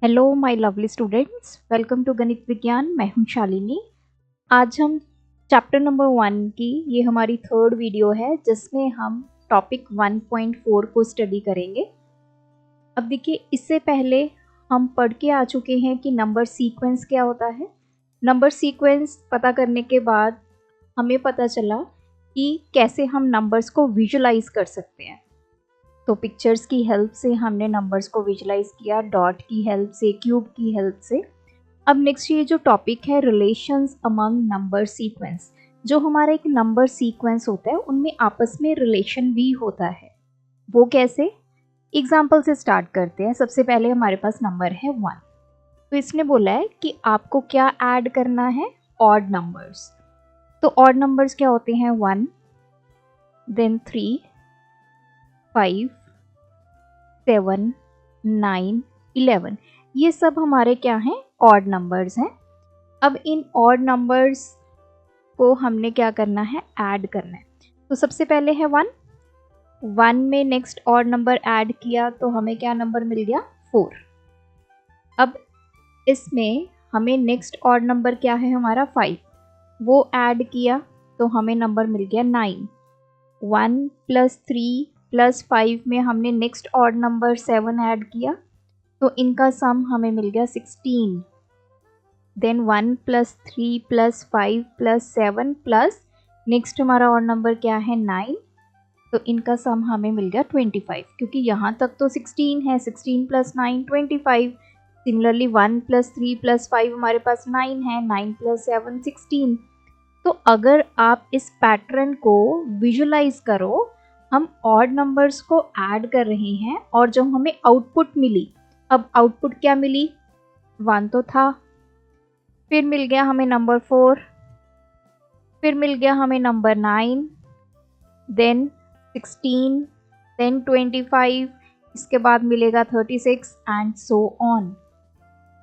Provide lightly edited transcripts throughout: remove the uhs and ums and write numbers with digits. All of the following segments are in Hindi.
Hello my lovely students, welcome to Ganit Vigyan. मैं हूं शालिनी। आज हम चैप्टर नंबर 1 की ये हमारी थर्ड वीडियो है जिसमें हम टॉपिक 1.4 को स्टडी करेंगे। अब देखिए, इससे पहले हम पढ़ के आ चुके हैं कि नंबर सीक्वेंस क्या होता है। नंबर सीक्वेंस पता करने के बाद हमें पता चला कि कैसे हम नंबर्स को विजुलाइज कर सकते हैं। तो पिक्चर्स की हेल्प से हमने नंबर्स को विजुलाइज किया, डॉट की हेल्प से, क्यूब की हेल्प से। अब नेक्स्ट ये जो टॉपिक है रिलेशंस अमंग नंबर सीक्वेंस, जो हमारा एक नंबर सीक्वेंस होता है उनमें आपस में रिलेशन भी होता है। वो कैसे? एग्जाम्पल से स्टार्ट करते हैं। सबसे पहले हमारे पास नंबर है 1। तो इसने बोला है कि आपको क्या ऐड करना है? Odd numbers. तो ऑड नंबर्स क्या होते हैं? 1, देन 3, 5, 7, 9, 11। ये सब हमारे क्या हैं? ऑड नंबर्स हैं। अब इन ऑड नंबर्स को हमने क्या करना है? ऐड करना है। तो सबसे पहले है 1। 1 में नेक्स्ट ऑड नंबर ऐड किया तो हमें क्या नंबर मिल गया? 4। अब इसमें हमें नेक्स्ट ऑड नंबर क्या है? हमारा 5। वो ऐड किया तो हमें नंबर मिल गया 9। 1 + 3 + 5 में हमने नेक्स्ट ऑड नंबर 7 ऐड किया तो इनका सम हमें मिल गया 16। देन 1 + 3 + 5 + 7 प्लस नेक्स्ट हमारा ऑड नंबर क्या है? 9। तो इनका सम हमें मिल गया 25, क्योंकि यहाँ तक तो 16 है। 16 + 9 25। सिमिलरली 1 + 3 + 5 हमारे पास 9 है। 9 + 7 16। तो अगर आप इस पैटर्न को विजुलाइज करो, हम ऑड नंबर्स को ऐड कर रहे हैं और जो हमें आउटपुट मिली, अब आउटपुट क्या मिली? 1 तो था, फिर मिल गया हमें नंबर 4, फिर मिल गया हमें नंबर 9, देन 16, देन 25, इसके बाद मिलेगा 36 एंड सो ऑन।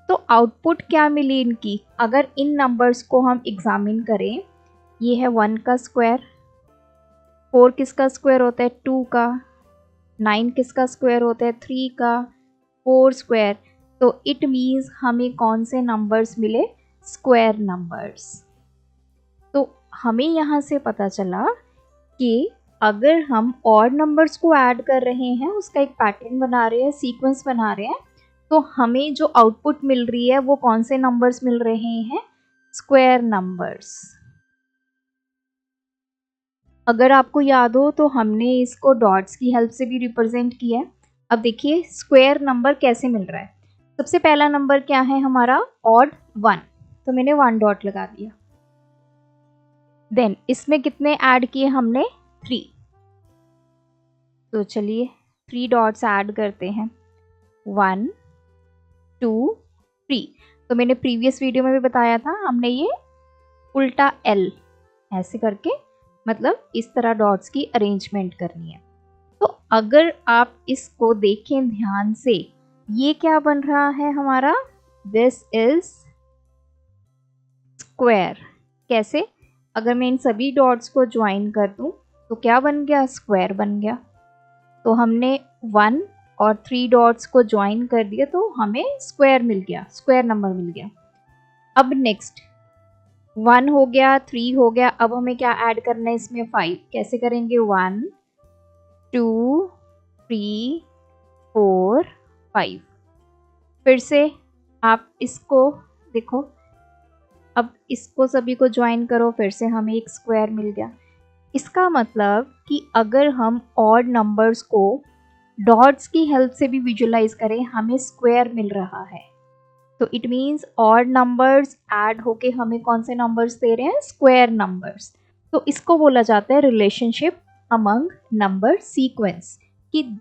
तो आउटपुट क्या मिली इनकी? अगर इन नंबर्स को हम एग्जामिन करें, ये है 1 का स्क्वायर, 4 किसका स्क्वायर होता है? 2 का, 9 किसका स्क्वायर होता है? 3 का, 4 स्क्वायर। तो इट मीन्स हमें कौन से नंबर्स मिले? Square numbers. तो हमें यहाँ से पता चला कि अगर हम ऑड नंबर्स को ऐड कर रहे हैं, उसका एक पैटर्न बना रहे हैं, सीक्वेंस बना रहे हैं, तो हमें जो आउटपुट मिल रही है वो कौन से नंबर्स मिल रहे हैं? Square numbers. अगर आपको याद हो तो हमने इसको डॉट्स की हेल्प से भी रिप्रेजेंट किया है। अब देखिए स्क्वायर नंबर कैसे मिल रहा है। सबसे पहला नंबर क्या है हमारा? ऑड 1, तो मैंने 1 डॉट लगा दिया। देन इसमें कितने ऐड किए हमने? 3। तो चलिए 3 डॉट्स ऐड करते हैं। 1, 2, 3। तो मैंने प्रीवियस वीडियो में भी बताया था, हमने ये उल्टा L ऐसे करके, मतलब इस तरह डॉट्स की अरेंजमेंट करनी है। तो अगर आप इसको देखें ध्यान से, ये क्या बन रहा है हमारा? This is square. कैसे? अगर मैं इन सभी डॉट्स को ज्वाइन कर दूं तो क्या बन गया? स्क्वायर बन गया। तो हमने 1 और 3 डॉट्स को ज्वाइन कर दिया तो हमें स्क्वायर मिल गया, स्क्वायर नंबर मिल गया। अब नेक्स्ट 1 हो गया, 3 हो गया, अब हमें क्या ऐड करना है इसमें? 5। कैसे करेंगे? 1, 2, 3, 4, 5। फिर से आप इसको देखो, अब इसको सभी को ज्वाइन करो, फिर से हमें एक स्क्वायर मिल गया। इसका मतलब कि अगर हम ऑड नंबर्स को डॉट्स की हेल्प से भी विजुलाइज करें, हमें स्क्वायर मिल रहा है। तो it means odd numbers add होके हमें कौन से नंबर्स दे रहे हैं? Square numbers. तो इसको बोला जाता है रिलेशनशिप अमंग नंबर सीक्वेंस, कि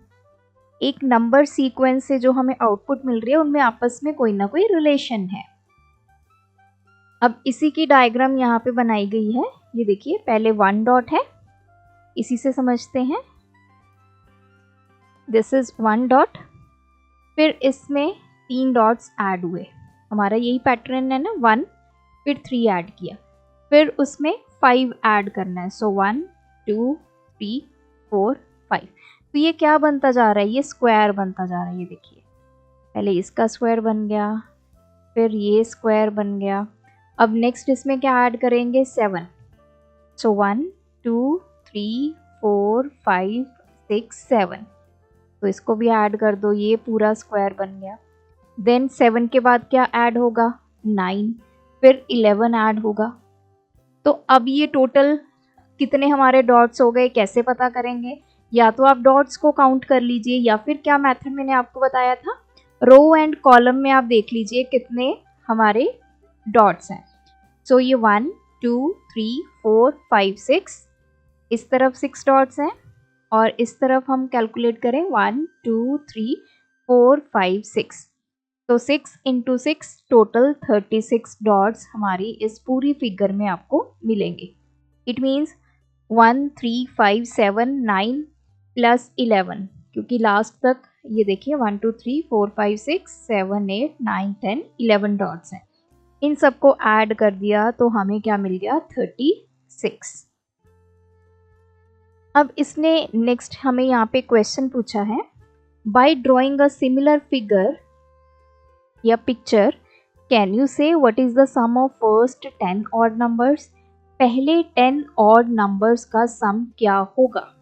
एक नंबर सीक्वेंस से जो हमें आउटपुट मिल रही है उनमें आपस में कोई ना कोई रिलेशन है। अब इसी की डायग्राम यहाँ पे बनाई गई है। ये देखिए, पहले 1 डॉट है, इसी से समझते हैं। दिस इज 1 डॉट, फिर इसमें 3 डॉट्स ऐड हुए। हमारा यही पैटर्न है ना, 1 फिर 3 ऐड किया, फिर उसमें 5 ऐड करना है। सो 1, 2, 3, 4, 5। तो ये क्या बनता जा रहा है? ये स्क्वायर बनता जा रहा है। ये देखिए पहले इसका स्क्वायर बन गया, फिर ये स्क्वायर बन गया। अब नेक्स्ट इसमें क्या ऐड करेंगे, 7। सो 1 2 3 4 5 6 7, तो इसको भी ऐड कर दो, ये पूरा स्क्वायर बन गया। देन 7 के बाद क्या ऐड होगा, 9, फिर 11 ऐड होगा। तो अब ये टोटल कितने हमारे डॉट्स हो गए, कैसे पता करेंगे? या तो आप डॉट्स को काउंट कर लीजिए, या फिर क्या मेथड मैंने आपको बताया था, रो एंड कॉलम में आप देख लीजिए कितने हमारे डॉट्स हैं। सो ये 1 2 3 4 5 6, इस तरफ 6 डॉट्स हैं, और इस तरफ हम कैलकुलेट करें 1 2 3 4 5 6, तो 6 इंटू 6 टोटल 36 डॉट्स हमारी इस पूरी फिगर में आपको मिलेंगे। इट मीन्स 1 3 5 7 9 प्लस 11, क्योंकि लास्ट तक ये देखिए 1 2 3 4 5 6 7 8 9 10 11 डॉट्स हैं। इन सबको ऐड कर दिया तो हमें क्या मिल गया, 36। अब इसने नेक्स्ट हमें यहाँ पे क्वेश्चन पूछा है, by drawing a similar figure या picture can you say what is the sum of first 10 odd numbers. पहले 10 ऑड नंबर्स का सम क्या होगा।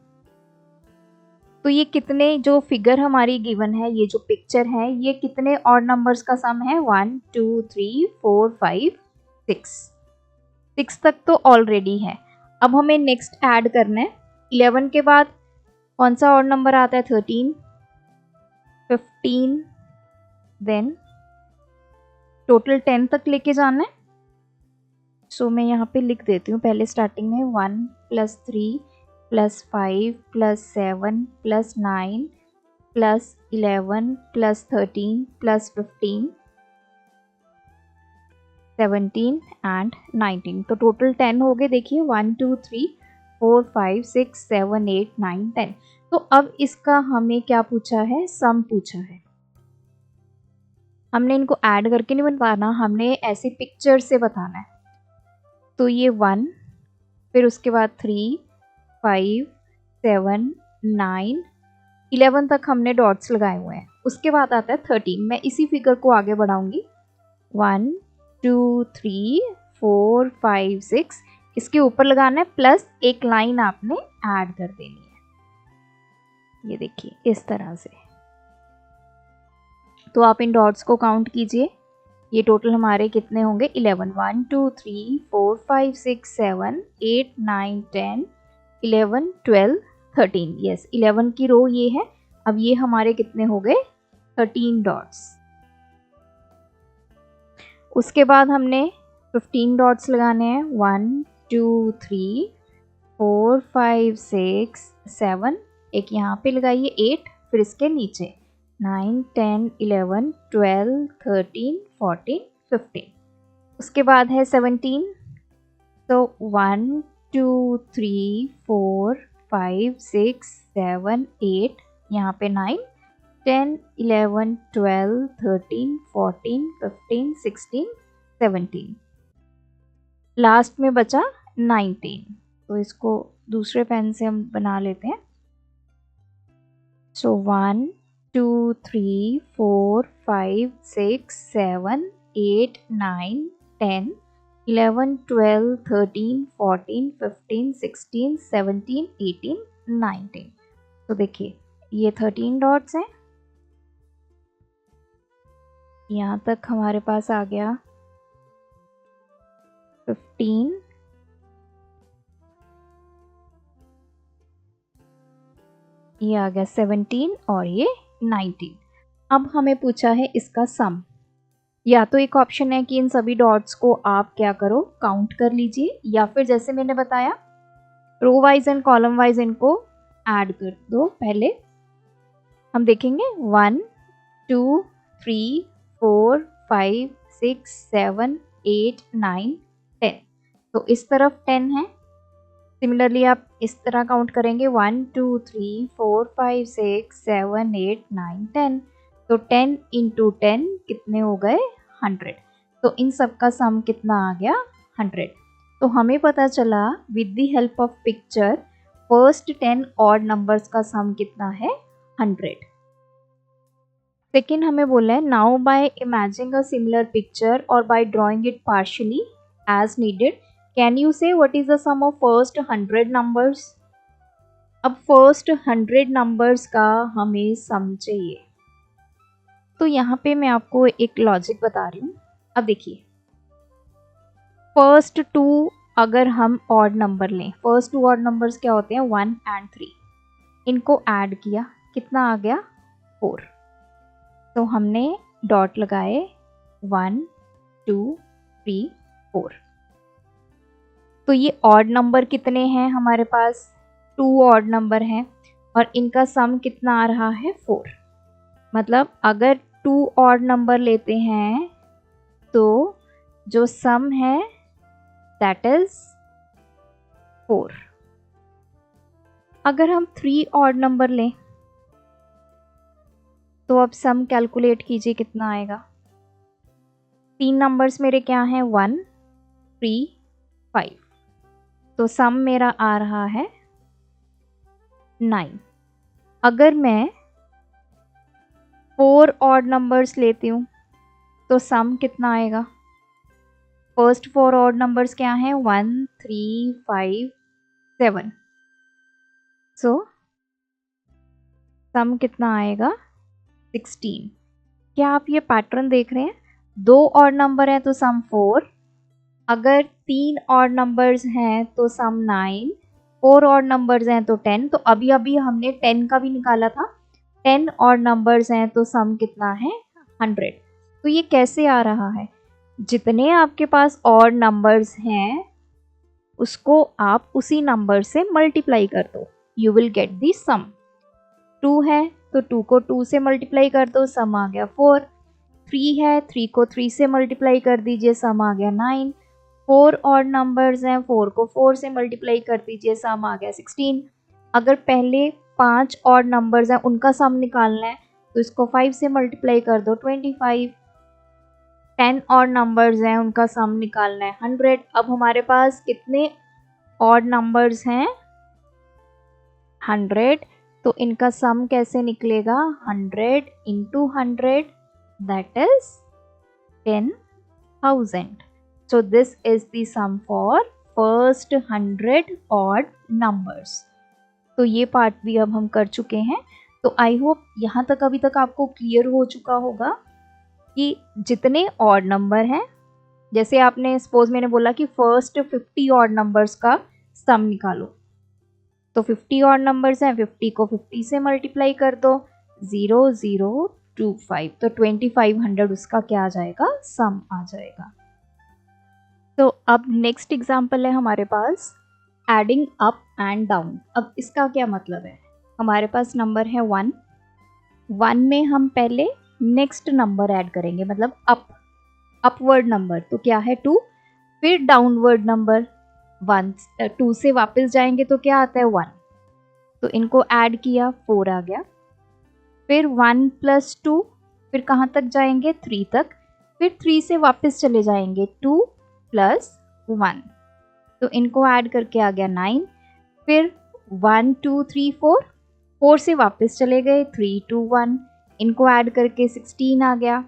तो ये कितने, जो फिगर हमारी गिवन है, ये जो पिक्चर है, ये कितने ऑड नंबर्स का सम है, 1 2 3 4 5 6 तक तो ऑलरेडी है। अब हमें नेक्स्ट ऐड करना है, 11 के बाद कौन सा ऑड नंबर आता है, 13 15, देन टोटल 10 तक लेके जाना है। सो मैं यहाँ पे लिख देती हूँ पहले स्टार्टिंग में 1 plus 3 plus 5 plus 7 plus 9 plus 11 plus 13 plus 15 17 and 19, तो टोटल 10 हो गए। देखिए 1 2 3 4 5 6 7 8 9 10। तो अब इसका हमें क्या पूछा है, सम पूछा है। हमने इनको ऐड करके नहीं बताना, हमने ऐसे पिक्चर से बताना है। तो ये 1, फिर उसके बाद 3 5 7 9 11 तक हमने डॉट्स लगाए हुए हैं। उसके बाद आता है 13। मैं इसी फिगर को आगे बढ़ाऊंगी, 1 2 3 4 5 6, इसके ऊपर लगाना है, प्लस एक लाइन आपने ऐड कर देनी है, ये देखिए इस तरह से। तो आप इन डॉट्स को काउंट कीजिए, ये टोटल हमारे कितने होंगे, 11 1 2 3 4 5 6 7 8 9 10 11 12 13। यस, 11 की रो ये है। अब ये हमारे कितने हो गए, 13 डॉट्स। उसके बाद हमने 15 डॉट्स लगाने हैं, 1 2 3 4 5 6 7, एक यहाँ पे लगाइए 8, फिर इसके नीचे 9 10 11 12 13 14 15। उसके बाद है 17, तो 1 2 3 4 5 6 7 8, यहाँ पे 9 10 11 12 13 14 15 16 17, लास्ट में बचा 19। तो इसको दूसरे पेन से हम बना लेते हैं। सो 1 2 3 4 5 6 7 8 9 10 11 12 13 14 15 16 17 18 19। तो देखिए ये 13 डॉट्स हैं। यहाँ तक हमारे पास आ गया 15, ये आ गया 17 और ये 19। अब हमें पूछा है इसका सम। या तो एक ऑप्शन है कि इन सभी डॉट्स को आप क्या करो, काउंट कर लीजिए, या फिर जैसे मैंने बताया row wise and column wise इनको ऐड कर दो। पहले हम देखेंगे 1 2 3 4 5 6 7 8 9 10, तो इस तरफ 10 है। सिमिलरली आप इस तरह काउंट करेंगे 1 2 3 4 5 6 7 8 9 10, तो 10 इंटू 10 कितने हो गए, 100। तो इन सब का सम कितना आ गया, 100। तो हमें पता चला with the help of picture first 10 odd numbers का सम कितना है, 100। सेकेंड हमें बोला है now by imaging a similar picture और by drawing it partially as needed can you say what is the sum of first 100 numbers. अब फर्स्ट 100 नंबर्स का हमें सम चाहिए, तो यहाँ पे मैं आपको एक लॉजिक बता रही हूँ। अब देखिए, फर्स्ट 2 अगर हम ऑड नंबर लें, फर्स्ट 2 ऑड नंबर्स क्या होते हैं 1 एंड 3, इनको ऐड किया कितना आ गया 4। तो हमने डॉट लगाए 1 2 3 4। तो ये ऑड नंबर कितने हैं हमारे पास, 2 ऑड नंबर हैं और इनका सम कितना आ रहा है 4। मतलब अगर 2 ऑड नंबर लेते हैं तो जो सम है दैट इज 4। अगर हम 3 ऑड नंबर लें तो अब सम कैलकुलेट कीजिए कितना आएगा। 3 नंबर्स मेरे क्या हैं 1 3 5, तो सम मेरा आ रहा है 9। अगर मैं 4 ऑड नंबर्स लेती हूँ तो सम कितना आएगा। फर्स्ट 4 ऑड नंबर्स क्या हैं 1 3 5 7, सो सम कितना आएगा 16। क्या आप ये पैटर्न देख रहे हैं, 2 ऑड नंबर है तो सम 4, अगर 3 ऑड नंबर्स हैं तो सम 9, 4 ऑड नंबर्स हैं तो 10। तो अभी अभी हमने 10 का भी निकाला था, 10 ऑड नंबर्स हैं तो सम कितना है 100। तो ये कैसे आ रहा है, जितने आपके पास ऑड नंबर्स हैं उसको आप उसी नंबर से मल्टीप्लाई कर दो, यू विल गेट दी सम। 2 है तो 2 को 2 से मल्टीप्लाई कर दो, सम आ गया 4। 3 है, 3 को 3 से मल्टीप्लाई कर दीजिए, सम आ गया 9। 4 ऑड नंबर्स हैं, 4 को 4 से मल्टीप्लाई कर दीजिए, सम आ गया 16। अगर पहले 5 ऑड नंबर्स हैं उनका सम निकालना है तो इसको 5 से मल्टीप्लाई कर दो 25। 10 ऑड नंबर्स हैं उनका सम निकालना है 100। अब हमारे पास कितने ऑड नंबर्स हैं 100, तो इनका सम कैसे निकलेगा 100 into 100 that is 10,000। So this is the sum for first 100 odd numbers। तो ये पार्ट भी अब हम कर चुके हैं। तो आई होप यहाँ तक अभी तक आपको क्लियर हो चुका होगा कि जितने ऑड नंबर हैं, जैसे आपने सपोज मैंने बोला कि फर्स्ट 50 ऑड नंबर्स का सम निकालो, तो 50 ऑड नंबर्स हैं, 50 को 50 से मल्टीप्लाई कर दो 0025, तो 2500 उसका क्या आ जाएगा सम आ जाएगा। तो अब नेक्स्ट एग्जाम्पल है हमारे पास एडिंग अप एंड डाउन। अब इसका क्या मतलब है, हमारे पास नंबर है 1, 1 में हम पहले नेक्स्ट नंबर ऐड करेंगे, मतलब अपवर्ड नंबर, तो क्या है 2, फिर डाउनवर्ड नंबर 1, 2 से वापस जाएंगे तो क्या आता है 1, तो इनको ऐड किया 4 आ गया। फिर 1 + 2, फिर कहाँ तक जाएंगे 3 तक, फिर 3 से वापस चले जाएंगे 2 + 1, तो इनको ऐड करके आ गया 9। फिर 1 2 3 4, 4 से वापस चले गए 3 2 1, इनको ऐड करके 16 आ गया।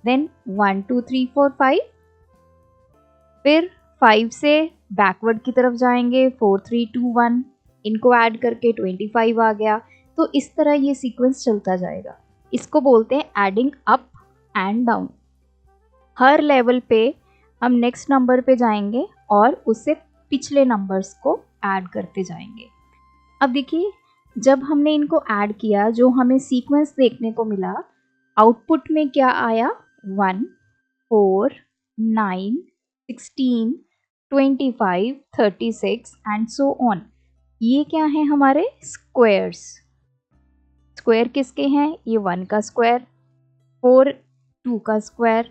देन 1 2 3 4 5, फिर 5 से बैकवर्ड की तरफ जाएंगे 4 3 2 1, इनको ऐड करके 25 आ गया। तो इस तरह ये सीक्वेंस चलता जाएगा, इसको बोलते हैं adding up and down. Her level पे हम नेक्स्ट नंबर पे जाएंगे और उससे पिछले नंबर्स को ऐड करते जाएंगे। अब देखिए, जब हमने इनको ऐड किया जो हमें सीक्वेंस देखने को मिला, आउटपुट में क्या आया 1 4 9 16 25 36 एंड सो ऑन। ये क्या है हमारे स्क्वायर्स। स्क्वायर किसके हैं, ये 1 का स्क्वायर, 4 2 का स्क्वायर,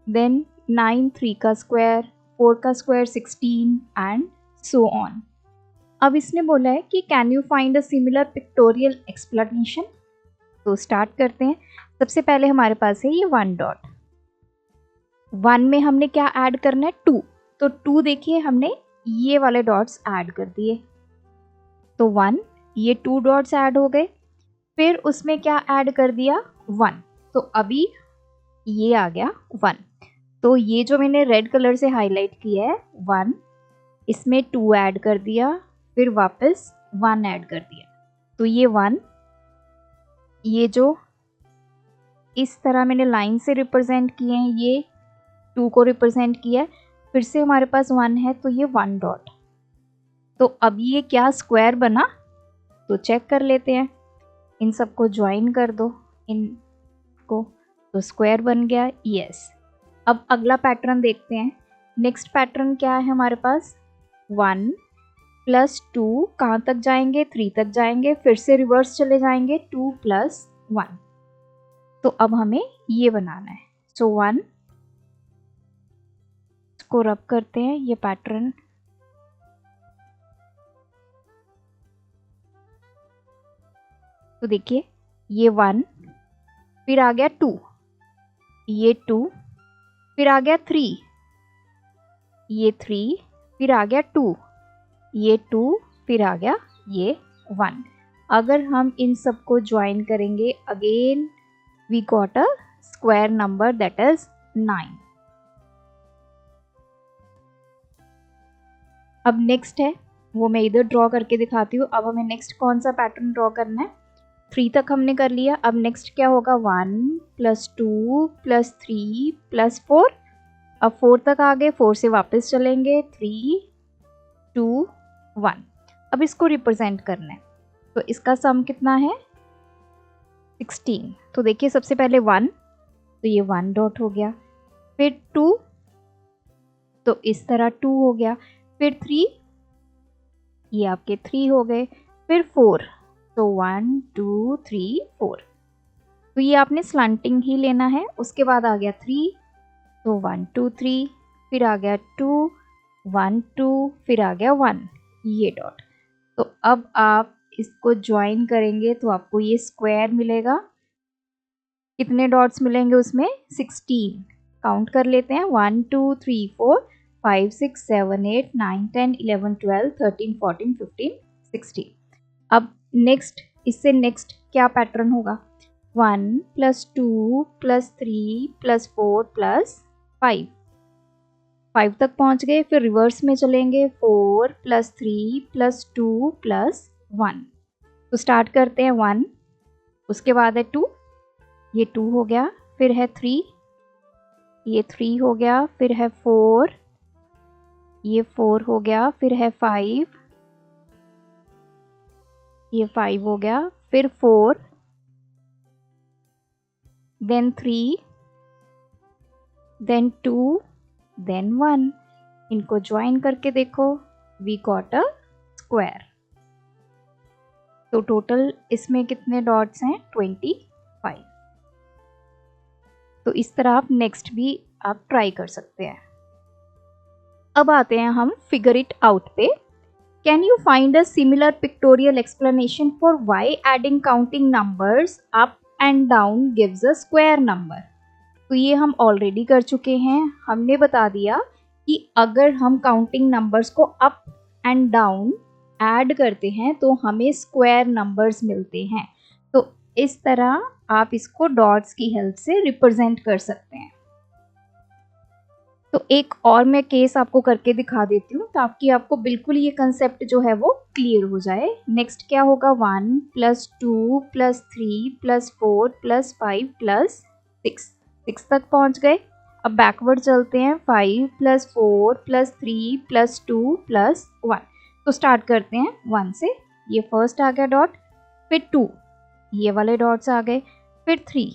देन 9 3 का स्क्वायर, 4 का स्क्वायर 16 एंड सो ऑन। अब इसने बोला है कि can you find a similar pictorial explanation. तो स्टार्ट करते हैं। सबसे पहले हमारे पास है ये 1 डॉट, 1 में हमने क्या ऐड करना है 2, तो 2 देखिए हमने ये वाले डॉट्स ऐड कर दिए, तो 1, ये 2 डॉट्स ऐड हो गए। फिर उसमें क्या ऐड कर दिया 1, तो अभी ये आ गया 1। तो ये जो मैंने रेड कलर से हाईलाइट किया है 1, इसमें 2 ऐड कर दिया, फिर वापस 1 ऐड कर दिया, तो ये 1। ये जो इस तरह मैंने लाइन से रिप्रेजेंट किए हैं, ये 2 को रिप्रेजेंट किया है, फिर से हमारे पास 1 है, तो ये 1 डॉट। तो अब ये क्या स्क्वायर बना, तो चेक कर लेते हैं। इन सबको ज्वाइन कर दो इनको, तो स्क्वायर बन गया। यस। अब अगला पैटर्न देखते हैं। नेक्स्ट पैटर्न क्या है हमारे पास, 1 + 2 कहाँ तक जाएंगे, 3 तक जाएंगे, फिर से रिवर्स चले जाएंगे, 2 + 1। तो अब हमें ये बनाना है। सो 1 को रब करते हैं, ये पैटर्न तो देखिए ये 1, फिर आ गया 2, ये 2, फिर आ गया 3, ये 3, फिर आ गया 2, ये 2, फिर आ गया ये 1। अगर हम इन सबको ज्वाइन करेंगे, again we got a square number that is 9। अब नेक्स्ट है, वो मैं इधर ड्रॉ करके दिखाती हूँ। अब हमें नेक्स्ट कौन सा पैटर्न ड्रॉ करना है, 3 तक हमने कर लिया। अब नेक्स्ट क्या होगा, 1 + 2 + 3 + 4। अब 4 तक आ गए, 4 से वापस चलेंगे, 3 2 1। अब इसको रिप्रेजेंट करना है, तो इसका सम कितना है 16। तो देखिए सबसे पहले 1, तो ये 1 डॉट हो गया, फिर 2, तो इस तरह 2 हो गया, फिर 3, ये आपके 3 हो गए, फिर 4, तो 1 2 3 4। तो ये आपने स्लैंटिंग ही लेना है। उसके बाद आ गया 3, तो 1 2 3, फिर आ गया 2 1 2, फिर आ गया 1, ये डॉट। तो अब आप इसको ज्वाइन करेंगे तो आपको ये स्क्वायर मिलेगा। कितने डॉट्स मिलेंगे उसमें, 16। काउंट कर लेते हैं, 1 2 3 4 5 6 7 8 9 10 11 12 13 14 15 16। अब नेक्स्ट, इससे नेक्स्ट क्या पैटर्न होगा, 1 + 2 + 3 + 4 + 5। 5 तक पहुंच गए, फिर रिवर्स में चलेंगे, 4 + 3 + 2 + 1। तो स्टार्ट करते हैं 1, उसके बाद है 2, ये 2 हो गया, फिर है 3, ये 3 हो गया, फिर है 4, ये 4 हो गया, फिर है 5, ये 5 हो गया, फिर 4, देन 3, देन 2, देन 1। इनको ज्वाइन करके देखो, वी गॉट अ स्क्वायर। तो टोटल इसमें कितने डॉट्स हैं, 25। तो इस तरह आप नेक्स्ट भी आप ट्राई कर सकते हैं। अब आते हैं हम फिगर इट आउट पे। Can you find a similar pictorial explanation for why adding counting numbers up and down gives a square number. तो ये हम ऑलरेडी कर चुके हैं। हमने बता दिया कि अगर हम काउंटिंग नंबर्स को अप एंड डाउन ऐड करते हैं तो हमें स्क्वायर नंबर्स मिलते हैं। तो इस तरह आप इसको डॉट्स की हेल्प से रिप्रेजेंट कर सकते हैं। तो एक और मैं केस आपको करके दिखा देती हूँ ताकि आपको बिल्कुल ये कंसेप्ट जो है वो क्लियर हो जाए। नेक्स्ट क्या होगा, 1 + 2 + 3 + 4 + 5 + 6। 6 तक पहुँच गए। अब बैकवर्ड चलते हैं, 5 + 4 + 3 + 2 + 1। तो स्टार्ट करते हैं 1 से। ये फर्स्ट आ गया डॉट, फिर 2, ये वाले डॉट्स आ गए, फिर 3,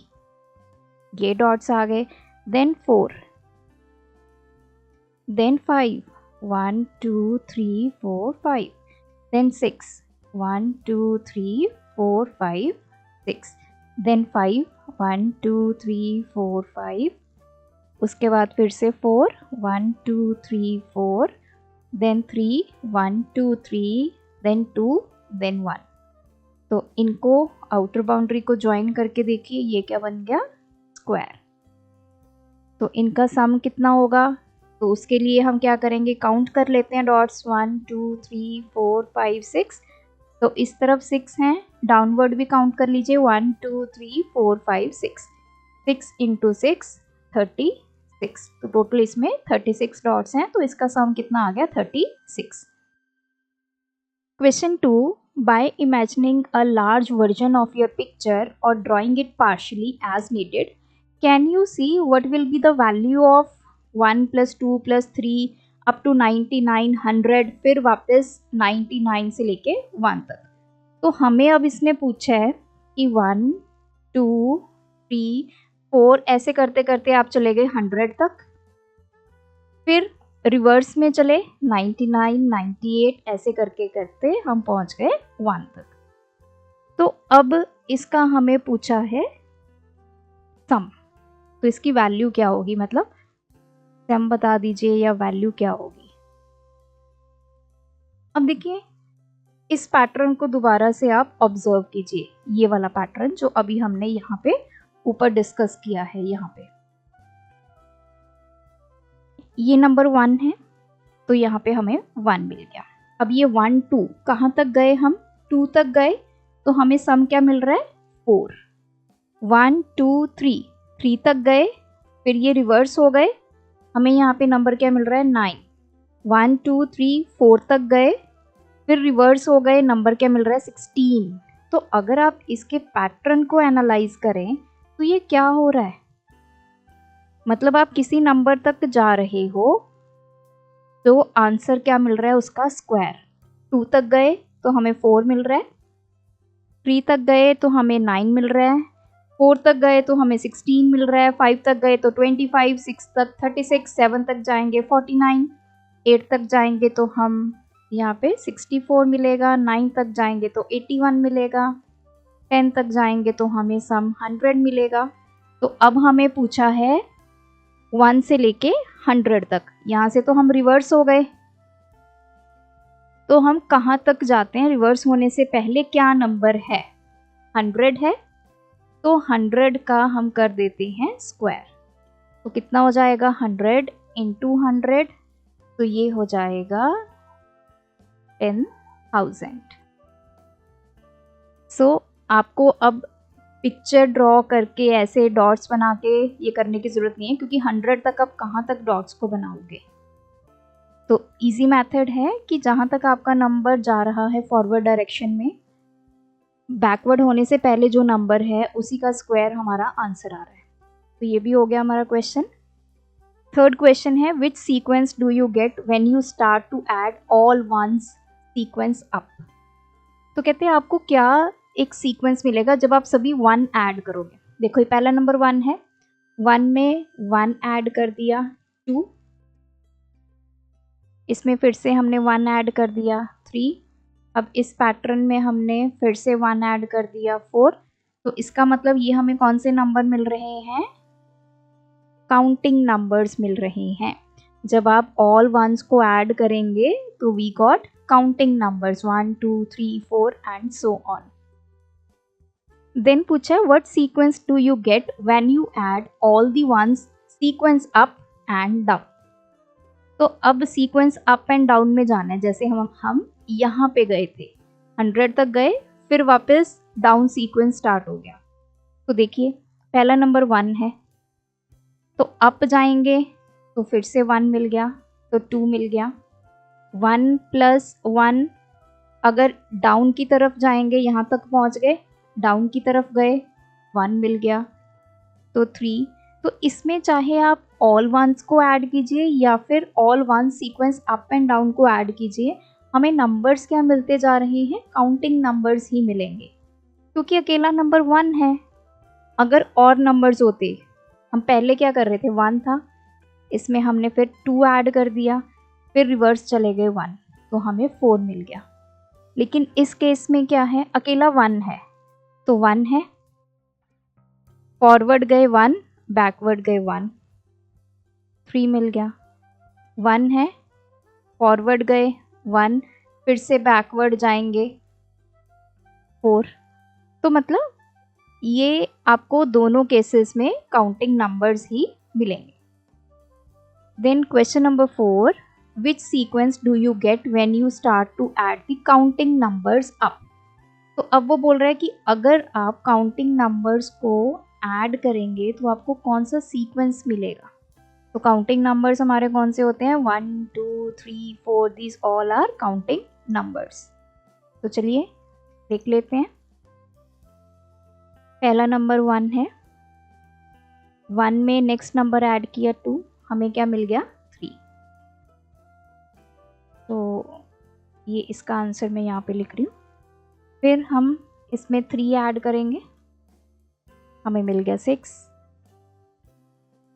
ये डॉट्स आ गए, देन 4, then 5, 1 2 3 4 5, then 6, 1 2 3 4 5 6, then 5, 1 2 3 4 5, उसके बाद फिर से 4, 1 2 3 4, then 3, 1 2 3, then 2, then 1। तो इनको आउटर बाउंड्री को ज्वाइन करके देखिए, ये क्या बन गया, स्क्वायर। तो इनका सम कितना होगा, तो उसके लिए हम क्या करेंगे, काउंट कर लेते हैं डॉट्स, 1 2 3 4 5 6। तो इस तरफ 6 हैं, डाउनवर्ड भी काउंट कर लीजिए, 1 2 3 4 5 6। 6 इंटू 6 36। तो टोटल इसमें 36 डॉट्स हैं, तो इसका सम कितना आ गया 36। Question 2, by imagining a large version of your picture or drawing it partially as needed, can you see what will be the value of 1 plus 2 plus 3 up to 99 100 फिर वापस 99 से लेके 1 तक। तो हमें अब इसने पूछा है कि 1 2 3 4 ऐसे करते करते आप चले गए 100 तक, फिर रिवर्स में चले 99 98 ऐसे करके करते हम पहुंच गए 1 तक। तो अब इसका हमें पूछा है सम, तो इसकी वैल्यू क्या होगी, मतलब सम बता दीजिए या वैल्यू क्या होगी। अब देखिए इस पैटर्न को दोबारा से आप ऑब्जर्व कीजिए, ये वाला पैटर्न जो अभी हमने यहाँ पे ऊपर डिस्कस किया है। यहाँ पे ये नंबर 1 है, तो यहाँ पे हमें 1 मिल गया। अब ये 1 2 कहाँ तक गए, हम 2 तक गए, तो हमें सम क्या मिल रहा है 4। 1 2 3 3 तक गए, फिर ये रिवर्स हो गए, हमें यहाँ पे नंबर क्या मिल रहा है 9। 1 2 3 4 तक गए, फिर रिवर्स हो गए, नंबर क्या मिल रहा है 16। तो अगर आप इसके पैटर्न को एनालाइज करें तो ये क्या हो रहा है, मतलब आप किसी नंबर तक जा रहे हो तो आंसर क्या मिल रहा है उसका स्क्वायर। 2 तक गए तो हमें 4 मिल रहा है, 3 तक गए तो हमें 9 मिल रहा है, 4 तक गए तो हमें 16 मिल रहा है, 5 तक गए तो 25, 6 तक 36, 7 तक जाएंगे 49, 8 तक जाएंगे तो हम यहाँ पे 64 मिलेगा, 9 तक जाएंगे तो 81 मिलेगा, 10 तक जाएंगे तो हमें सम 100 मिलेगा। तो अब हमें पूछा है 1 से लेके 100 तक, यहाँ से तो हम रिवर्स हो गए, तो हम कहाँ तक जाते हैं रिवर्स होने से पहले, क्या नंबर है 100 है, तो 100 का हम कर देते हैं स्क्वायर। तो कितना हो जाएगा 100 इंटू 100, तो ये हो जाएगा 10,000। सो आपको अब पिक्चर ड्रॉ करके ऐसे डॉट्स बना के ये करने की ज़रूरत नहीं है, क्योंकि 100 तक आप कहाँ तक डॉट्स को बनाओगे। तो इजी मेथड है कि जहाँ तक आपका नंबर जा रहा है फॉरवर्ड डायरेक्शन में, बैकवर्ड होने से पहले जो नंबर है उसी का स्क्वायर हमारा आंसर आ रहा है। तो ये भी हो गया हमारा क्वेश्चन। थर्ड क्वेश्चन है, which sequence do you get when you start to add all once sequence up. तो कहते हैं आपको क्या एक सीक्वेंस मिलेगा जब आप सभी 1 ऐड करोगे। देखो ये पहला नंबर 1 है, 1 में 1 ऐड कर दिया 2, इसमें फिर से हमने 1 ऐड कर दिया 3, अब इस पैटर्न में हमने फिर से 1 ऐड कर दिया 4। तो इसका मतलब ये हमें कौन से नंबर मिल रहे हैं, काउंटिंग नंबर्स मिल रहे हैं। जब आप ऑल वंस को ऐड करेंगे तो we got counting numbers 1 2 3 4 and so on. Then पूछा what sequence do you get when you add all the ones sequence up and down. तो अब सीक्वेंस अप एंड डाउन में जाना है, जैसे हम यहाँ पे गए थे 100 तक गए, फिर वापस डाउन सीक्वेंस स्टार्ट हो गया। तो देखिए पहला नंबर 1 है, तो अप जाएंगे तो फिर से 1 मिल गया, तो 2 मिल गया, 1 प्लस 1, अगर डाउन की तरफ जाएंगे यहाँ तक पहुँच गए, डाउन की तरफ गए 1 मिल गया, तो 3। तो इसमें चाहे आप ऑल वंस को ऐड कीजिए या फिर all one sequence up and down को ऐड कीजिए, हमें नंबर्स क्या मिलते जा रहे हैं, काउंटिंग नंबर्स ही मिलेंगे, क्योंकि अकेला नंबर 1 है। अगर और नंबर्स होते, हम पहले क्या कर रहे थे 1 था, इसमें हमने फिर 2 ऐड कर दिया, फिर रिवर्स चले गए 1, तो हमें 4 मिल गया। लेकिन इस केस में क्या है, अकेला 1 है, तो 1 है, फॉरवर्ड गए 1, बैकवर्ड गए 1, 3 मिल गया, 1 है, फॉरवर्ड गए 1, फिर से बैकवर्ड जाएंगे 4। तो मतलब ये आपको दोनों केसेस में काउंटिंग नंबर्स ही मिलेंगे। Then question number 4, which sequence do you get when you start to add the counting numbers up. तो अब वो बोल रहा है कि अगर आप काउंटिंग नंबर्स को ऐड करेंगे तो आपको कौन सा सीक्वेंस मिलेगा। तो काउंटिंग नंबर्स हमारे कौन से होते हैं, 1 2 3 4, these all are counting numbers. तो चलिए देख लेते हैं। पहला नंबर 1 है, 1 में नेक्स्ट नंबर ऐड किया 2, हमें क्या मिल गया 3। तो ये इसका आंसर मैं यहाँ पे लिख रही हूँ। फिर हम इसमें 3 ऐड करेंगे, हमें मिल गया 6।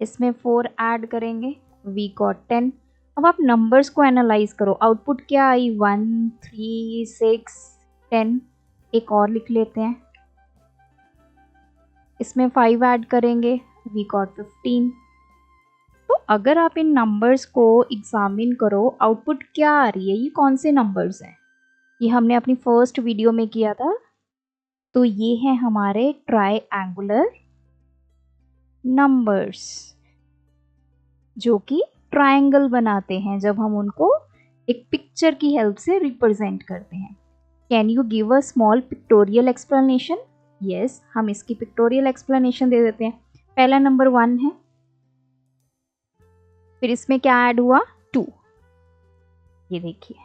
इसमें 4 ऐड करेंगे, वी गॉट 10। अब आप नंबर्स को एनालाइज करो, आउटपुट क्या आई, 1 3 6 10। एक और लिख लेते हैं, इसमें 5 ऐड करेंगे, वी गॉट 15। तो अगर आप इन नंबर्स को एग्जामिन करो, आउटपुट क्या आ रही है, ये कौन से नंबर्स हैं, ये हमने अपनी फर्स्ट वीडियो में किया था। तो ये हैं हमारे ट्रायंगुलर नंबर्स जो कि ट्रायंगल बनाते हैं जब हम उनको एक पिक्चर की हेल्प से रिप्रेजेंट करते हैं। Can you give a small pictorial explanation? Yes, हम इसकी पिक्टोरियल एक्सप्लेनेशन दे देते हैं। पहला नंबर 1 है, फिर इसमें क्या ऐड हुआ 2, ये देखिए,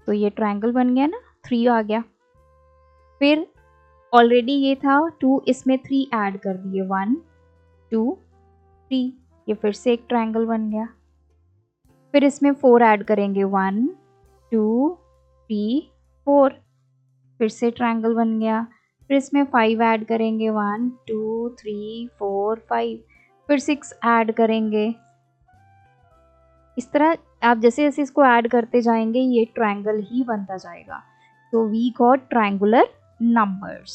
तो ये ट्रायंगल बन गया ना, 3 आ गया। फिर ऑलरेडी ये था 2, इसमें 3 ऐड कर दिए, 1 2 3, ये फिर से एक ट्रायंगल बन गया। फिर इसमें 4 ऐड करेंगे, 1 2 3 4, फिर से ट्रायंगल बन गया। फिर इसमें 5 ऐड करेंगे, 1 2 3 4 5, फिर 6 ऐड करेंगे। इस तरह आप जैसे जैसे इसको ऐड करते जाएंगे ये ट्रायंगल ही बनता जाएगा। तो we got triangular numbers.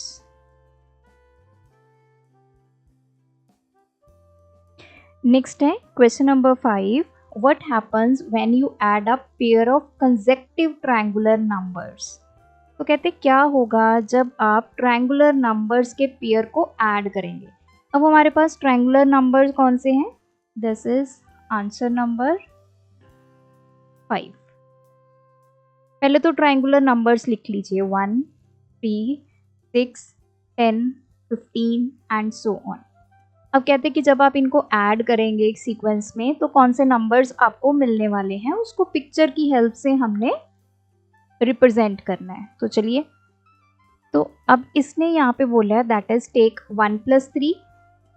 Next है question number 5, what happens when you add a pair of consecutive triangular numbers. तो कहते क्या होगा जब आप ट्रायंगुलर नंबर्स के पेयर को ऐड करेंगे। अब हमारे पास ट्रायंगुलर नंबर्स कौन से हैं, दिस इज आंसर नंबर 5। पहले तो ट्रायंगुलर नंबर्स लिख लीजिए, 1 3 6 10 15 एंड सो ऑन। अब कहते हैं कि जब आप इनको ऐड करेंगे एक सीक्वेंस में तो कौन से नंबर्स आपको मिलने वाले हैं, उसको पिक्चर की हेल्प से हमने रिप्रेजेंट करना है। तो चलिए, तो अब इसने यहाँ पे बोला है दैट इज टेक 1 + 3,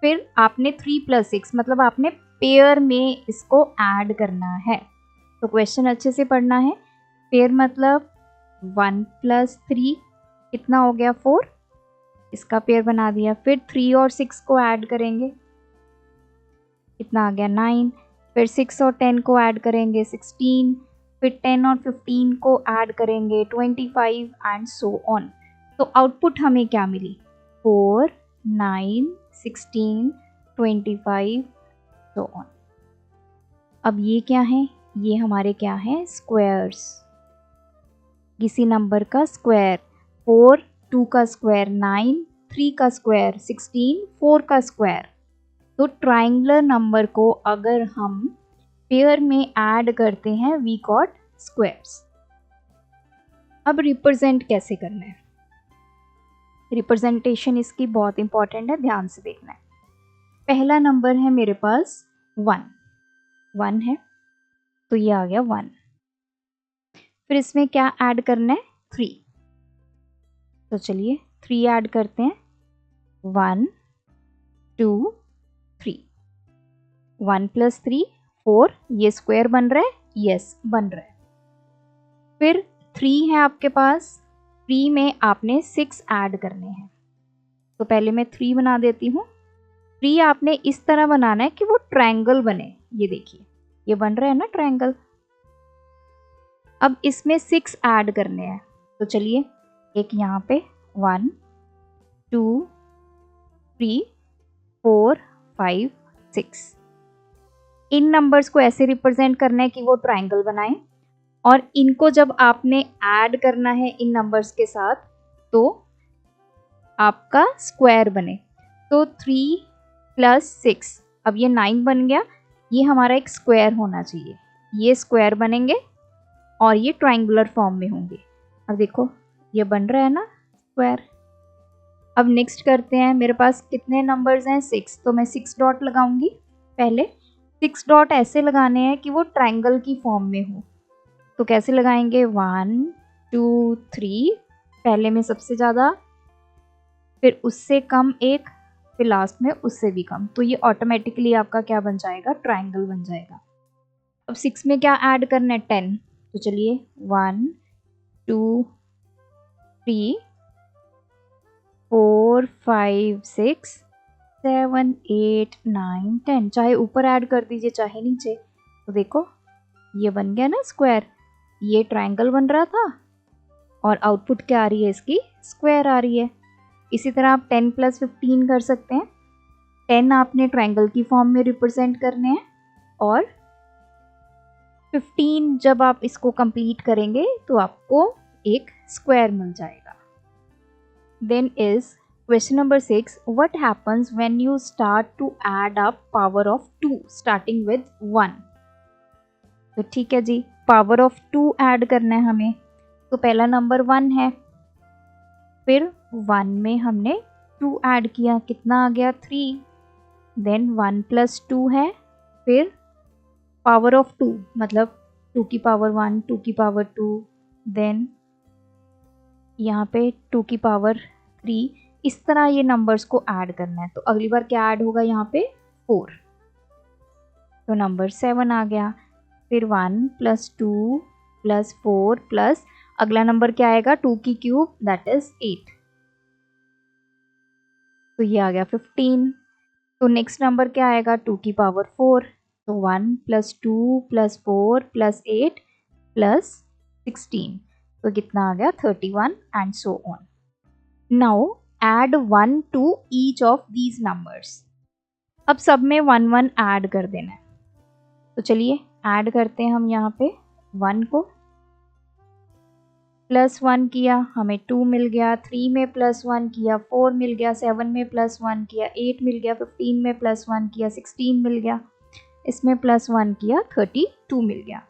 फिर आपने 3 + 6, मतलब आपने पेयर में इसको ऐड करना है। तो क्वेश्चन अच्छे से पढ़ना है। पेयर मतलब 1 + 3 कितना हो गया 4, इसका पेयर बना दिया। फिर 3 और 6 को ऐड करेंगे, कितना आ गया 9। फिर 6 और 10 को ऐड करेंगे 16, फिर 10 और 15 को ऐड करेंगे 25 एंड सो ऑन। तो आउटपुट हमें क्या मिली, 4 9 16 25 सो ऑन। अब ये क्या है, ये हमारे क्या है स्क्वायर्स, किसी नंबर का स्क्वायर। 4 2 का स्क्वायर 9, 3 का स्क्वायर 16, 4 का स्क्वायर। तो ट्रायंगुलर नंबर को अगर हम पेयर में ऐड करते हैं वी गॉट स्क्वायर्स। अब रिप्रेजेंट कैसे करना है, रिप्रेजेंटेशन इसकी बहुत इंपॉर्टेंट है, ध्यान से देखना है। पहला नंबर है मेरे पास 1 है, तो ये आ गया 1। फिर इसमें क्या ऐड करना है 3, तो चलिए 3 ऐड करते हैं, 1 2 3, 1 + 3 4, ये स्क्वायर बन रहा है, यस बन रहा है। फिर 3 है आपके पास, 3 में आपने 6 ऐड करने हैं। तो पहले मैं 3 बना देती हूँ। 3 आपने इस तरह बनाना है कि वो ट्रायंगल बने, ये देखिए ये बन रहा है ना ट्रायंगल। अब इसमें 6 ऐड करने हैं, तो चलिए एक यहाँ पे 1 2 3 4 5 6, इन नंबर्स को ऐसे रिप्रेजेंट करना है कि वो ट्रायंगल बनाएं, और इनको जब आपने ऐड करना है इन नंबर्स के साथ तो आपका स्क्वायर बने। तो 3 + 6, अब ये 9 बन गया, ये हमारा एक स्क्वायर होना चाहिए, ये स्क्वायर बनेंगे और ये ट्रायंगुलर फॉर्म में होंगे। अब देखो ये बन रहा है ना स्क्वायर। अब नेक्स्ट करते हैं, मेरे पास कितने नंबर्स हैं 6, तो मैं 6 डॉट लगाऊंगी। पहले 6 डॉट ऐसे लगाने हैं कि वो ट्रायंगल की फॉर्म में हो। तो कैसे लगाएंगे, 1 2 3, पहले में सबसे ज़्यादा, फिर उससे कम एक, फिर लास्ट में उससे भी कम। तो ये ऑटोमेटिकली आपका क्या बन जाएगा, ट्रायंगल बन जाएगा। अब 6 में क्या ऐड करना है, 10। तो चलिए 1 2 3 4 5 6 7 8 9 10, चाहे ऊपर ऐड कर दीजिए चाहे नीचे। तो देखो ये बन गया ना स्क्वायर, ये ट्रायंगल बन रहा था और आउटपुट क्या आ रही है इसकी, स्क्वायर आ रही है। इसी तरह आप 10 + 15 कर सकते हैं। 10 आपने ट्रायंगल की फॉर्म में रिप्रेजेंट करने हैं और 15 जब आप इसको कंप्लीट करेंगे तो आपको एक स्क्वायर मिल जाएगा। Then is question number 6, what happens when you start to add up power of 2 starting with 1। तो ठीक है जी, पावर ऑफ 2 ऐड करना है हमें। तो पहला नंबर 1 है, फिर 1 में हमने 2 ऐड किया, कितना आ गया 3। देन 1 + 2 है, फिर पावर ऑफ 2 मतलब 2 की पावर 1 2 की पावर 2, देन यहाँ पे 2 की पावर 3। इस तरह ये नंबर्स को ऐड करना है। तो अगली बार क्या ऐड होगा यहाँ पे, 4। तो नंबर 7 आ गया। फिर 1 + 2 + 4 प्लस अगला नंबर क्या आएगा, 2 की क्यूब दैट इज 8। तो ये आ गया 15। तो नेक्स्ट नंबर क्या आएगा, 2 की पावर 4। तो 1 + 2 + 4 + 8 + 16, तो कितना आ गया 31 and so on. Now add 1 to each of these numbers. अब सब में 1 1 ऐड कर देना है। तो चलिए ऐड करते हैं हम यहाँ पे 1 को, +1 किया हमें 2 मिल गया, 3 में +1 किया 4 मिल गया, 7 में +1 किया 8 मिल गया, 15 में +1 किया 16 मिल गया, इसमें +1 किया 32 मिल गया।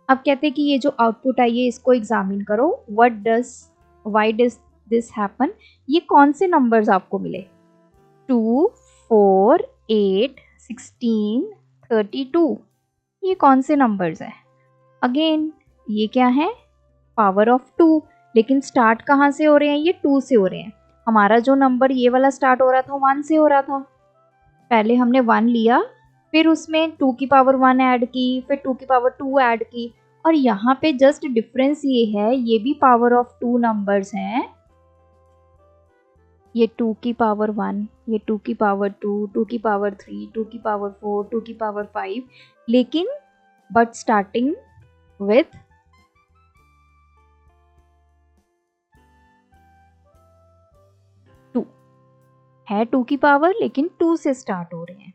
अब कहते हैं कि ये जो आउटपुट आई है इसको एग्जामिन करो, व्हाई डज दिस हैपन। ये कौन से नंबर्स आपको मिले, 2 4 8 16 32, ये कौन से नंबर्स हैं। अगेन ये क्या है, पावर ऑफ 2, लेकिन स्टार्ट कहाँ से हो रहे हैं, ये 2 से हो रहे हैं। हमारा जो नंबर ये वाला स्टार्ट हो रहा था 1 से हो रहा था। पहले हमने 1 लिया, फिर उसमें 2 की पावर 1 ऐड की, फिर 2 की पावर 2 ऐड की, और यहाँ पे जस्ट डिफरेंस ये है, ये भी पावर ऑफ 2 नंबर्स हैं। ये 2 की पावर 1, ये 2 की पावर 2, 2 की पावर 3, 2 की पावर 4, 2 की पावर 5, लेकिन बट स्टार्टिंग विथ 2 है, 2 की पावर लेकिन 2 से स्टार्ट हो रहे हैं।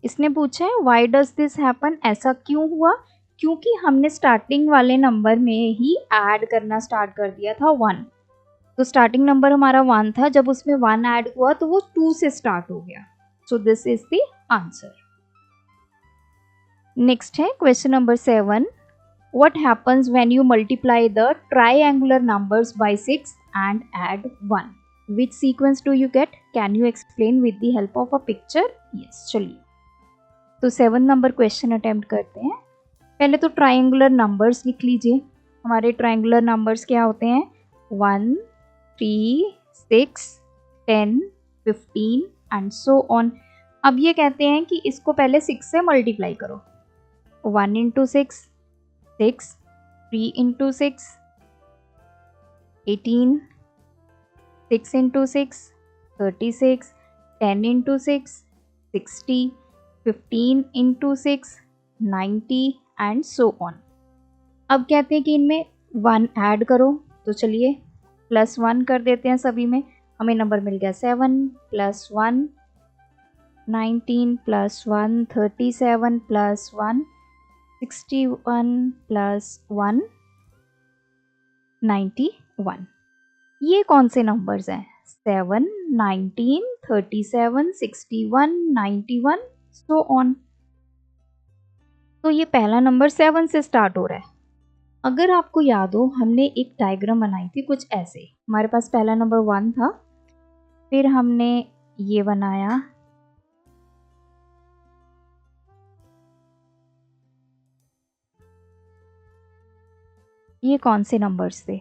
इसने पूछा है व्हाई डज दिस हैपन, ऐसा क्यों हुआ, क्योंकि हमने स्टार्टिंग वाले नंबर में ही ऐड करना स्टार्ट कर दिया था 1। तो स्टार्टिंग नंबर हमारा 1 था, जब उसमें 1 ऐड हुआ तो वो 2 से स्टार्ट हो गया। So this is the answer. Next है question number 7, what happens when you multiply the triangular numbers by 6 and add 1, which sequence do you get, can you explain with the help of a picture. Yes, चलिए तो 7 नंबर क्वेश्चन अटेम्प्ट करते हैं। पहले तो ट्रायंगुलर नंबर्स लिख लीजिए। हमारे ट्रायंगुलर नंबर्स क्या होते हैं, 1 3 6 10 15 एंड सो ऑन। अब ये कहते हैं कि इसको पहले 6 से मल्टीप्लाई करो। 1 × 6 6, 3 × 6 18, 6 × 6 36, 10 × 6 60, 15 × 6 90 एंड सो ऑन। अब कहते हैं कि इनमें 1 ऐड करो। तो चलिए +1 कर देते हैं सभी में, हमें नंबर मिल गया 7 + 1 19 + 1 37 + 1 61 + 1 91। ये कौन से नंबर्स हैं, 7 19 37 61 91 सो ऑन। तो ये पहला नंबर 7 से स्टार्ट हो रहा है। अगर आपको याद हो, हमने एक डायग्राम बनाई थी कुछ ऐसे। हमारे पास पहला नंबर 1 था, फिर हमने ये बनाया, ये कौन से नंबर्स थे?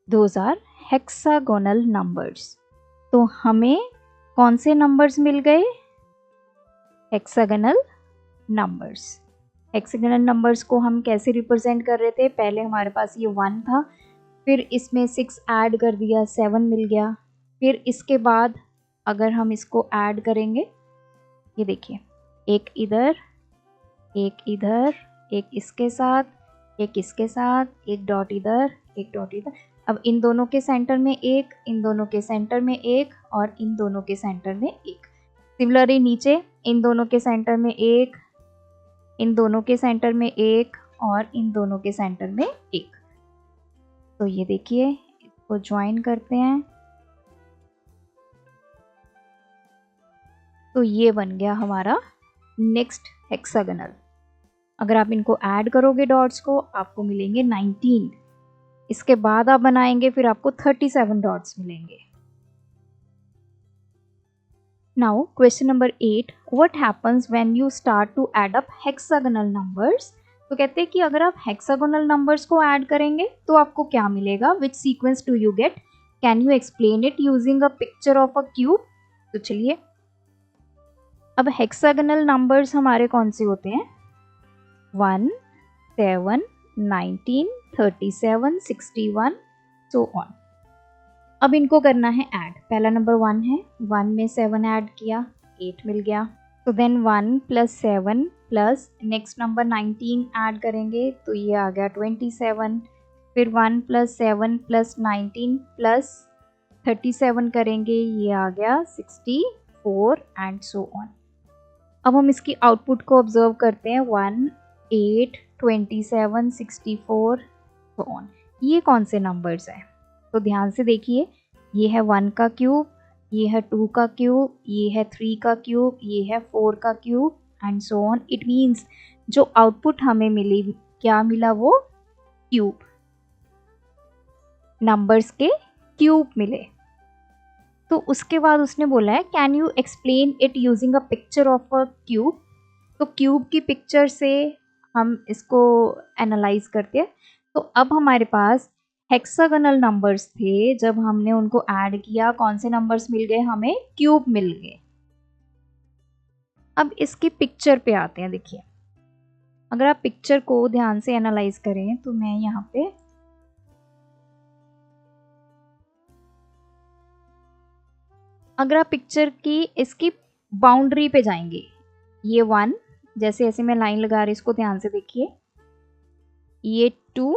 Those are hexagonal numbers. तो हमें कौन से नंबर्स मिल गए? Hexagonal numbers. हेक्सागोनल नंबर्स को हम कैसे रिप्रेजेंट कर रहे थे? पहले हमारे पास ये 1 था, फिर इसमें 6 ऐड कर दिया, 7 मिल गया। फिर इसके बाद अगर हम इसको ऐड करेंगे, ये देखिए, एक इधर, एक इधर, एक इसके साथ, एक इसके साथ, एक डॉट इधर, एक डॉट इधर। अब इन दोनों के सेंटर में एक, इन दोनों के सेंटर में एक, और इन दोनों के सेंटर में एक। सिमिलरली नीचे इन दोनों के सेंटर में एक, इन दोनों के सेंटर में एक, और इन दोनों के सेंटर में एक। तो ये देखिए, इसको ज्वाइन करते हैं, तो ये बन गया हमारा नेक्स्ट हेक्सागोनल। अगर आप इनको ऐड करोगे डॉट्स को, आपको मिलेंगे 19। इसके बाद आप बनाएंगे, फिर आपको 37 डॉट्स मिलेंगे। Now question number 8, what happens when you start to add up hexagonal numbers? तो कहते हैं कि अगर आप हेक्सागोनल नंबर्स को ऐड करेंगे तो आपको क्या मिलेगा? विच sequence do you get? Can you explain it using a picture of a cube? तो चलिए, अब हेक्सागोनल नंबर्स हमारे कौन से होते हैं? 1, 7, 19, 37, 61, सो ऑन। अब इनको करना है ऐड। पहला नंबर 1 है, 1 में 7 ऐड किया, 8 मिल गया। तो then 1 plus 7 plus next number 19 add करेंगे, तो ये आ गया 27। फिर 1 प्लस 7 प्लस 19 प्लस 37 करेंगे, ये आ गया 64 एंड सो ऑन। अब हम इसकी आउटपुट को ऑब्जर्व करते हैं, 1, 8, 27, 64, सो ऑन। ये कौन से नंबर्स हैं? तो ध्यान से देखिए, ये है 1 का क्यूब, ये है 2 का क्यूब, ये है 3 का क्यूब, ये है 4 का cube and so on. It means जो आउटपुट हमें मिली, क्या मिला? वो क्यूब, नंबर्स के क्यूब मिले। तो उसके बाद उसने बोला है, can you explain it using a picture of a cube? तो क्यूब की पिक्चर से हम इसको एनालाइज करते हैं। तो अब हमारे पास हेक्सागोनल नंबर्स थे, जब हमने उनको ऐड किया, कौन से नंबर्स मिल गए? हमें क्यूब मिल गए। अब इसकी पिक्चर पे आते हैं। देखिए, अगर आप पिक्चर को ध्यान से एनालाइज करें, तो मैं यहाँ पे अगर आप पिक्चर की इसकी बाउंड्री पे जाएंगे, ये 1, जैसे ऐसे मैं लाइन लगा रही, इसको ध्यान से देखिए, ये 2,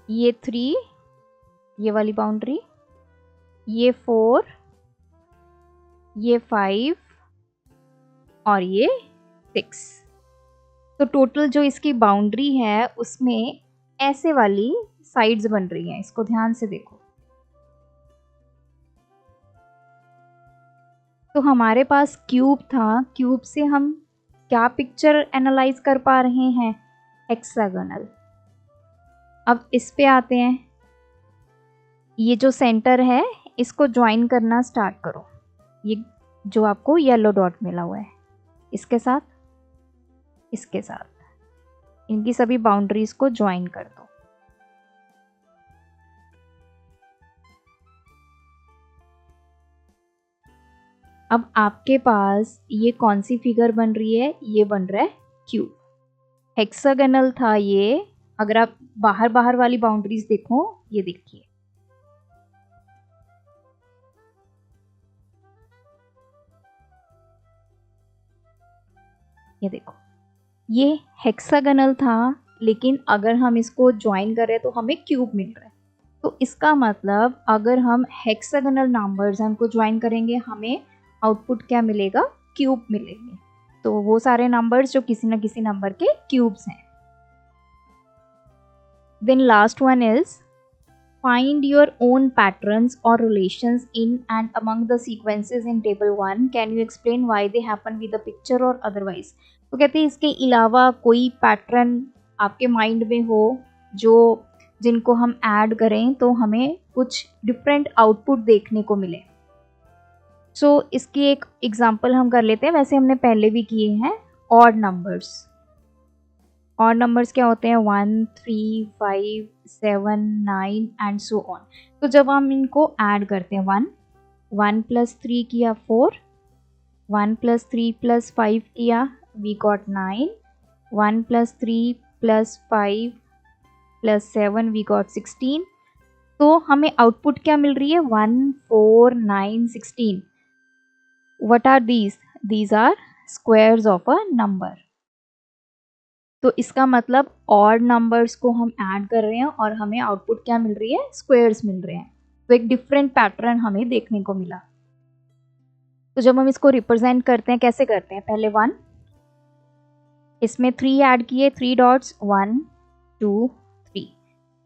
ये 3, ये वाली बाउंड्री, ये 4, ये 5 और ये 6। तो टोटल जो इसकी बाउंड्री है, उसमें ऐसे वाली साइड्स बन रही हैं। इसको ध्यान से देखो। तो हमारे पास क्यूब था, क्यूब से हम क्या पिक्चर एनालाइज कर पा रहे हैं? हेक्सागोनल। अब इस पे आते हैं, ये जो सेंटर है, इसको ज्वाइन करना स्टार्ट करो। ये जो आपको येलो डॉट मिला हुआ है, इसके साथ, इसके साथ, इनकी सभी बाउंड्रीज को ज्वाइन कर दो। अब आपके पास ये कौन सी फिगर बन रही है? ये बन रहा है क्यूब। हेक्सागोनल था ये। अगर आप बाहर बाहर वाली बाउंड्रीज देखो, ये देखिए, ये देखो, ये हेक्सागोनल था, लेकिन अगर हम इसको ज्वाइन करें तो हमें क्यूब मिल रहा है। तो इसका मतलब अगर हम हेक्सागोनल नंबर्स हमको ज्वाइन करेंगे, हमें आउटपुट क्या मिलेगा? क्यूब मिलेंगे। तो वो सारे नंबर्स जो किसी न किसी नंबर के क्यूब्स हैं। Then last one is find your own patterns or relations in and among the sequences in table 1. Can you explain why they happen with a picture or otherwise? तो कहते हैं इसके अलावा कोई पैटर्न आपके माइंड में हो, जो जिनको हम ऐड करें तो हमें कुछ डिफरेंट आउटपुट देखने को मिले। सो इसकी एक एग्जांपल हम कर लेते हैं, वैसे हमने पहले भी किए हैं। ऑड नंबर्स, ऑड नंबर्स क्या होते हैं? 1, 3, 5, 7, 9 एंड सो ऑन। तो जब हम इनको ऐड करते हैं, 1 + 3 किया 4, 1 + 3 + 5 किया, वी गॉट 9, 1 + 3 + 5 + 7 वी गॉट 16। तो हमें आउटपुट क्या मिल रही है? 1, 4, 9, 16। What are these? These are squares of a number. तो इसका मतलब ऑड नंबर्स को हम ऐड कर रहे हैं और हमें आउटपुट क्या मिल रही है? स्क्वायर्स मिल रहे हैं। तो एक डिफरेंट पैटर्न हमें देखने को मिला। तो जब हम इसको रिप्रेजेंट करते हैं, कैसे करते हैं? पहले 1, इसमें 3 ऐड किए, 3 डॉट्स, 1, 2, 3।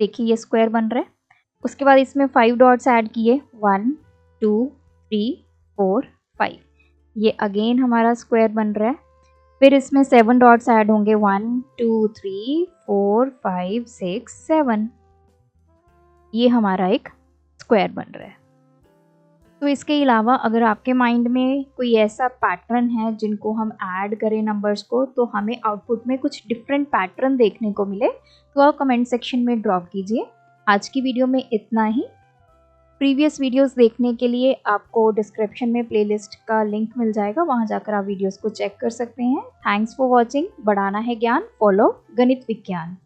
देखिए ये स्क्वायर बन रहा है। उसके बाद इसमें 5 डॉट्स ऐड किए, 1, 2, 3, 4, 5। ये अगेन हमारा स्क्वायर बन रहा है। फिर इसमें 7 डॉट्स ऐड होंगे, 1, 2, 3, 4, 5, 6, 7। ये हमारा एक स्क्वायर बन रहा है। तो इसके अलावा अगर आपके माइंड में कोई ऐसा पैटर्न है जिनको हम ऐड करें नंबर्स को, तो हमें आउटपुट में कुछ डिफरेंट पैटर्न देखने को मिले, तो आप कमेंट सेक्शन में ड्रॉप कीजिए। आज की वीडियो में इतना ही। प्रीवियस वीडियोस देखने के लिए आपको डिस्क्रिप्शन में प्लेलिस्ट का लिंक मिल जाएगा, वहां जाकर आप वीडियोस को चेक कर सकते हैं। Thanks for watching. बढ़ाना है ज्ञान, फॉलो गणित विज्ञान।